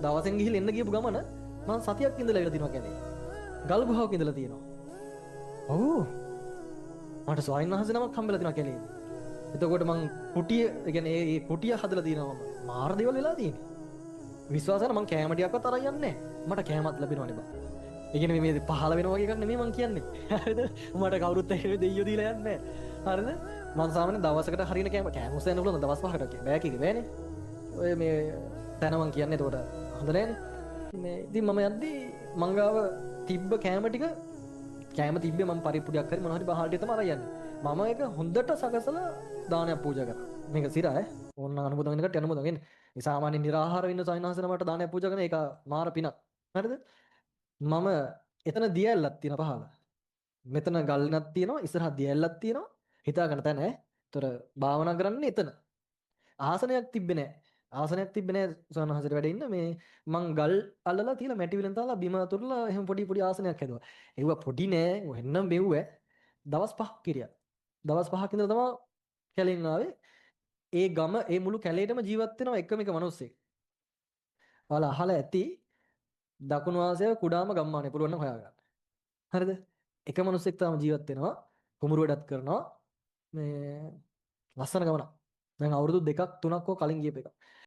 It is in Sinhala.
දවසෙන් ගිහින් එන්න ගියපු ගමන මම සතියක් ඉඳලා ඉවර දිනවා කැලේ. ගල් ගුහාවක ඉඳලා තියෙනවා. ඔව්. මට ස්වාමීන් වහන්සේ නමක් හම්බෙලා තියෙනවා කැලේදී. එතකොට මං කුටිය, ඒ කියන්නේ ඒ කුටිය හදලා තියෙනවා මම. මාර දේවල් වෙලා තියෙන්නේ. විශ්වාස කරන්න මං කෑම ටිකක්වත් අරන් යන්නේ නැහැ. මට කෑමක් ලැබෙනවනේ බා. ඒ කියන්නේ මේ පහල වෙනවා වගේ එකක් නෙමෙයි මං කියන්නේ. හරිද? මට කවුරුත් එහෙම දෙයියෝ දීලා යන්නේ නැහැ. හරිද? මං සාමාන්‍ය දවසකට හරියන කෑම උස්සන්න පුළුවන් දවස් පහකට බෑ කිව්වේ බෑනේ. ඔය මේ තැන මං කියන්නේ එතකොට හොඳ නැහැනේ. මේ ඉතින් මම යද්දී මංගාව තිබ්බ කෑම ටික කෑම තිබ්බේ මම පරිප්පුඩියක් හරි මොනවා හරි බහල් ටික තමයි අරන් යන්නේ. මම ඒක හොඳට සකසලා දානයක් පූජා කරා. මේක සිරා ඈ. ඕන්න අනුමೋದන් වෙන කට අනුමೋದන් වෙන්නේ. මේ සාමාන්‍ය නිරාහාර වෙන්න සයින්හසන මට දානයක් පූජා කරන ඒක මාර පිනක්. හරිද? මම එතන දියැලක් තියෙන පහල. මෙතන ගල්නක් තියෙනවා, ඉස්සරහ දියැලක් තියෙනවා. හිතා ගන්න තැන ඈ. ඒතර භාවනා කරන්නේ එතන. ආසනයක් තිබ්බේ නැහැ. ආසනයක් තිබ්බේ නැහැ සවනහසට වැඩ ඉන්න මේ මං ගල් අල්ලලා තියලා මැටි විලෙන් තාලා බිම අතුරලා එහෙම පොඩි පොඩි ආසනයක් හැදුවා. ඒව පොඩි නෑ වෙන්නම් මෙව්ව දවස් 5ක් කිරියා. දවස් 5ක් ඉඳලා තමයි කැලෙන් ආවේ. ඒ ගම ඒ මුළු කැලේටම ජීවත් වෙනවා එකම එක මිනිස්සෙක්. ඔයාලා අහලා ඇති දකුණු ආසියාවේ කුඩාම ගම්මානය පුළුවන් නම් හොයාගන්න. හරිද? එක මිනිස්සෙක් තාම ජීවත් වෙනවා. කුඹුරු වැඩත් කරනවා. මේ ලස්සන ගමනක්. දැන් අවුරුදු 2ක් 3ක් කලින් ගියප එක.